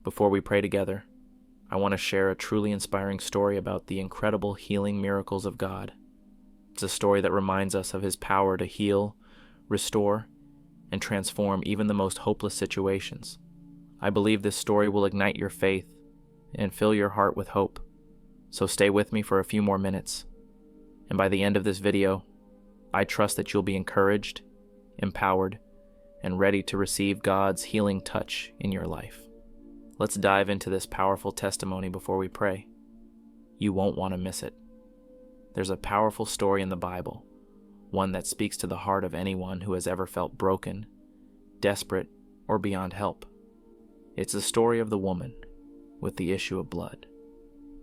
Before we pray together, I want to share a truly inspiring story about the incredible healing miracles of God. It's a story that reminds us of His power to heal, restore, and transform even the most hopeless situations. I believe this story will ignite your faith and fill your heart with hope. So stay with me for a few more minutes. And by the end of this video, I trust that you'll be encouraged, empowered, and ready to receive God's healing touch in your life. Let's dive into this powerful testimony before we pray. You won't want to miss it. There's a powerful story in the Bible, one that speaks to the heart of anyone who has ever felt broken, desperate, or beyond help. It's the story of the woman with the issue of blood,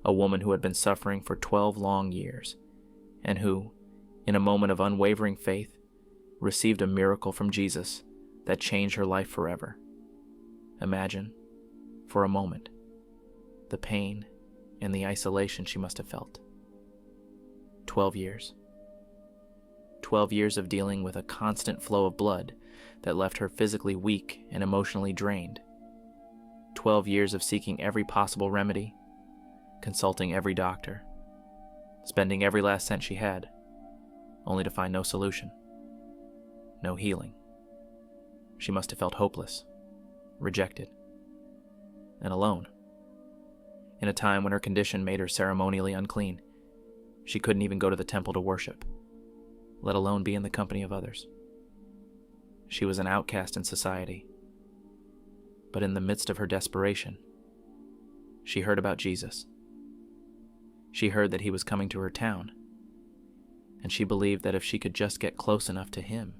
a woman who had been suffering for 12 long years, and who, in a moment of unwavering faith, received a miracle from Jesus that changed her life forever. Imagine, for a moment, the pain and the isolation she must have felt. 12 years. 12 years of dealing with a constant flow of blood that left her physically weak and emotionally drained. 12 years of seeking every possible remedy, consulting every doctor, spending every last cent she had, only to find no solution, no healing. She must have felt hopeless, rejected, and alone. In a time when her condition made her ceremonially unclean, she couldn't even go to the temple to worship, let alone be in the company of others. She was an outcast in society. But in the midst of her desperation, she heard about Jesus. She heard that He was coming to her town, and she believed that if she could just get close enough to Him,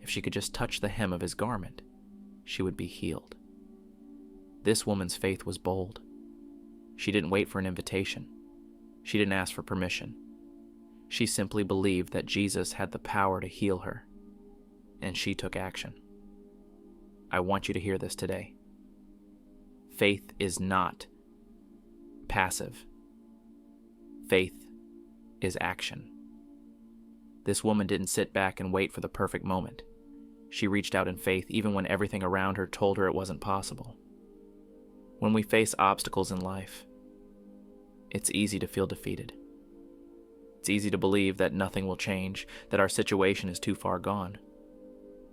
if she could just touch the hem of His garment, she would be healed. This woman's faith was bold. She didn't wait for an invitation. She didn't ask for permission. She simply believed that Jesus had the power to heal her, and she took action. I want you to hear this today. Faith is not passive. Faith is action. This woman didn't sit back and wait for the perfect moment. She reached out in faith even when everything around her told her it wasn't possible. When we face obstacles in life, it's easy to feel defeated. It's easy to believe that nothing will change, that our situation is too far gone.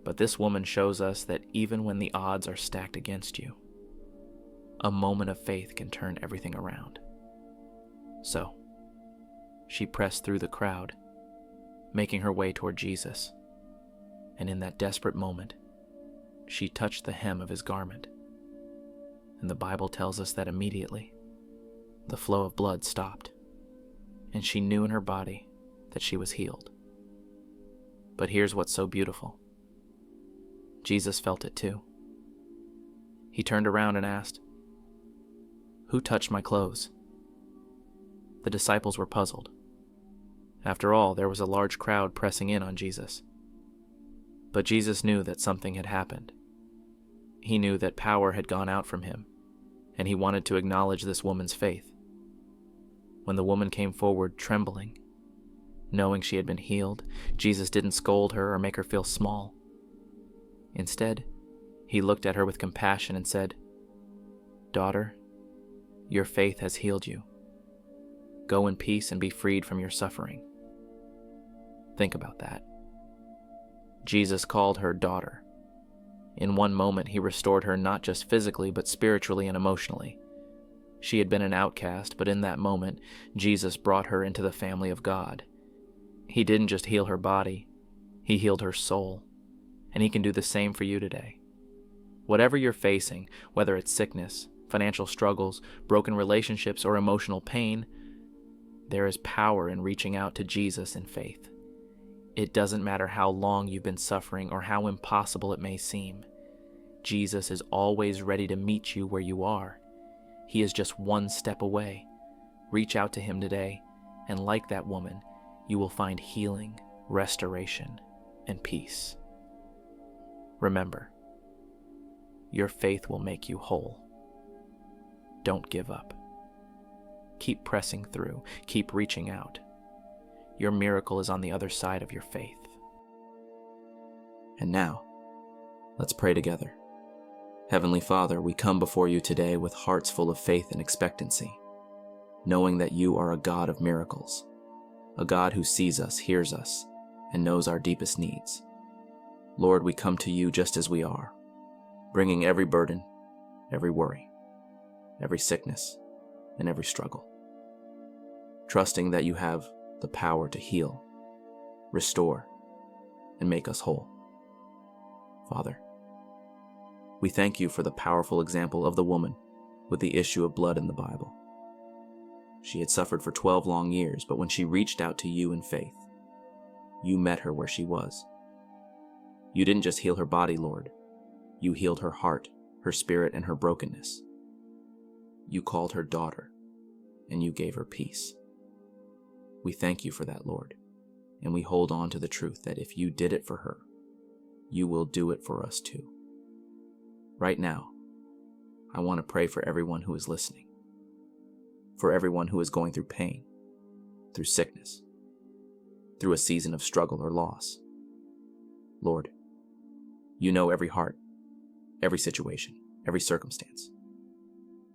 But this woman shows us that even when the odds are stacked against you, a moment of faith can turn everything around. So, she pressed through the crowd, making her way toward Jesus. And in that desperate moment, she touched the hem of His garment. And the Bible tells us that immediately, the flow of blood stopped, and she knew in her body that she was healed. But here's what's so beautiful. Jesus felt it too. He turned around and asked, "Who touched my clothes?" The disciples were puzzled. After all, there was a large crowd pressing in on Jesus. But Jesus knew that something had happened. He knew that power had gone out from Him, and He wanted to acknowledge this woman's faith. When the woman came forward trembling, knowing she had been healed, Jesus didn't scold her or make her feel small. Instead, He looked at her with compassion and said, "Daughter, your faith has healed you. Go in peace and be freed from your suffering." Think about that. Jesus called her daughter. In one moment, He restored her not just physically, but spiritually and emotionally. She had been an outcast, but in that moment, Jesus brought her into the family of God. He didn't just heal her body, He healed her soul. And He can do the same for you today. Whatever you're facing, whether it's sickness, financial struggles, broken relationships, or emotional pain, there is power in reaching out to Jesus in faith. It doesn't matter how long you've been suffering or how impossible it may seem. Jesus is always ready to meet you where you are. He is just one step away. Reach out to Him today, and like that woman, you will find healing, restoration, and peace. Remember, your faith will make you whole. Don't give up. Keep pressing through. Keep reaching out. Your miracle is on the other side of your faith. And now, let's pray together. Heavenly Father, we come before you today with hearts full of faith and expectancy, knowing that you are a God of miracles, a God who sees us, hears us, and knows our deepest needs. Lord, we come to you just as we are, bringing every burden, every worry, every sickness, and every struggle, trusting that you have the power to heal, restore, and make us whole. Father, we thank you for the powerful example of the woman with the issue of blood in the Bible. She had suffered for 12 long years, but when she reached out to you in faith, you met her where she was. You didn't just heal her body, Lord. You healed her heart, her spirit, and her brokenness. You called her daughter, and you gave her peace. We thank you for that, Lord, and we hold on to the truth that if you did it for her, you will do it for us too. Right now, I want to pray for everyone who is listening, for everyone who is going through pain, through sickness, through a season of struggle or loss. Lord, you know every heart, every situation, every circumstance.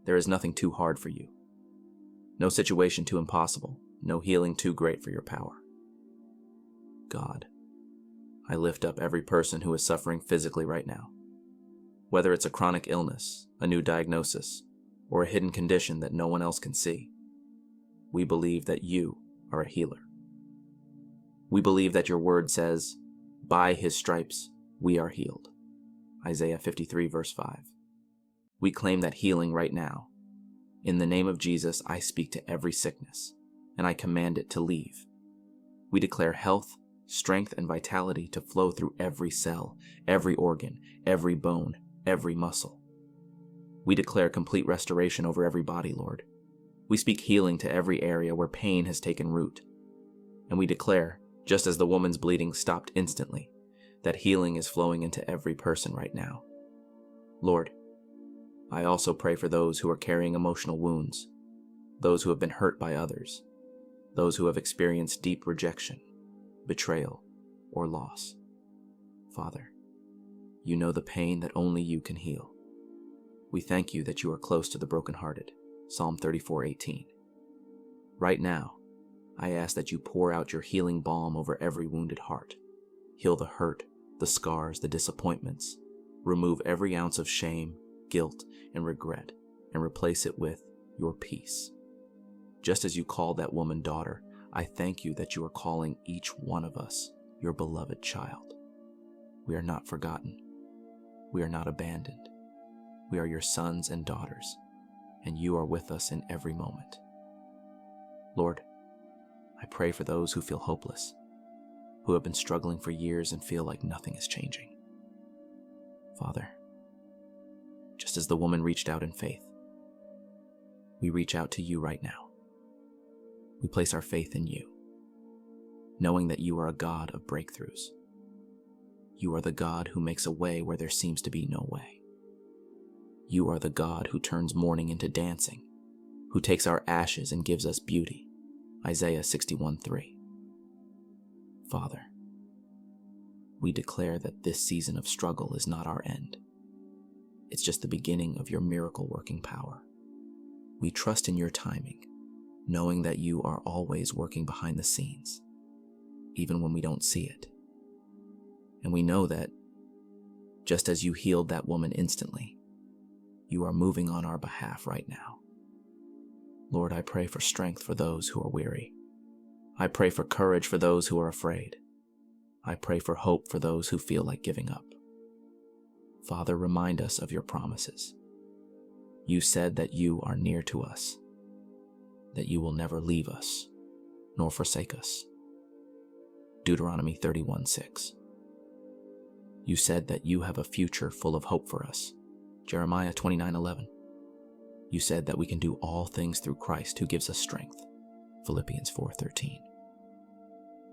There is nothing too hard for you, no situation too impossible, no healing too great for your power. God, I lift up every person who is suffering physically right now. Whether it's a chronic illness, a new diagnosis, or a hidden condition that no one else can see, we believe that you are a healer. We believe that your word says, by his stripes we are healed. Isaiah 53 verse 5. We claim that healing right now. In the name of Jesus, I speak to every sickness, and I command it to leave. We declare health, strength, and vitality to flow through every cell, every organ, every bone, every muscle. We declare complete restoration over every body, Lord. We speak healing to every area where pain has taken root. And we declare, just as the woman's bleeding stopped instantly, that healing is flowing into every person right now. Lord, I also pray for those who are carrying emotional wounds, those who have been hurt by others, those who have experienced deep rejection, betrayal, or loss. Father, you know the pain that only you can heal. We thank you that you are close to the brokenhearted. Psalm 34:18. Right now, I ask that you pour out your healing balm over every wounded heart. Heal the hurt, the scars, the disappointments. Remove every ounce of shame, guilt, and regret, and replace it with your peace. Just as you called that woman daughter, I thank you that you are calling each one of us your beloved child. We are not forgotten. We are not abandoned. We are your sons and daughters, and you are with us in every moment. Lord, I pray for those who feel hopeless, who have been struggling for years and feel like nothing is changing. Father, just as the woman reached out in faith, we reach out to you right now. We place our faith in you, knowing that you are a God of breakthroughs. You are the God who makes a way where there seems to be no way. You are the God who turns mourning into dancing, who takes our ashes and gives us beauty. Isaiah 61:3. Father, we declare that this season of struggle is not our end. It's just the beginning of your miracle-working power. We trust in your timing, knowing that you are always working behind the scenes, even when we don't see it. And we know that, just as you healed that woman instantly, you are moving on our behalf right now. Lord, I pray for strength for those who are weary. I pray for courage for those who are afraid. I pray for hope for those who feel like giving up. Father, remind us of your promises. You said that you are near to us, that you will never leave us, nor forsake us. Deuteronomy 31:6. You said that you have a future full of hope for us. Jeremiah 29:11. You said that we can do all things through Christ who gives us strength. Philippians 4:13.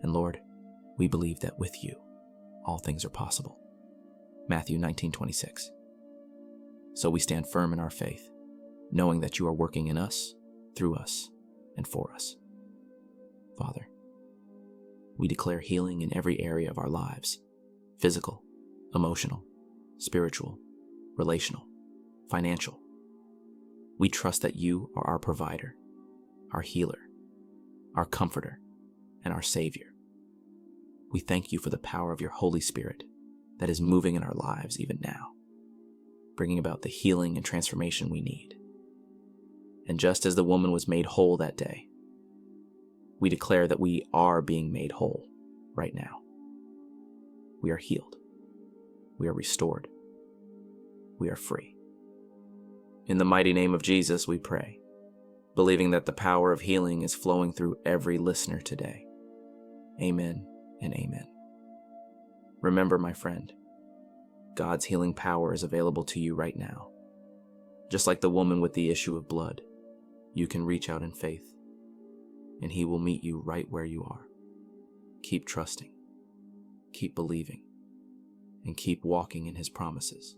And Lord, we believe that with you, all things are possible. Matthew 19:26. So we stand firm in our faith, knowing that you are working in us, through us, and for us. Father, we declare healing in every area of our lives, physical, emotional, spiritual, relational, financial. We trust that you are our provider, our healer, our comforter, and our Savior. We thank you for the power of your Holy Spirit that is moving in our lives even now, bringing about the healing and transformation we need. And just as the woman was made whole that day, we declare that we are being made whole right now. We are healed. We are restored. We are free. In the mighty name of Jesus, we pray, believing that the power of healing is flowing through every listener today. Amen and amen. Remember, my friend, God's healing power is available to you right now. Just like the woman with the issue of blood, you can reach out in faith, and He will meet you right where you are. Keep trusting, keep believing, and keep walking in His promises.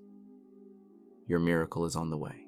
Your miracle is on the way.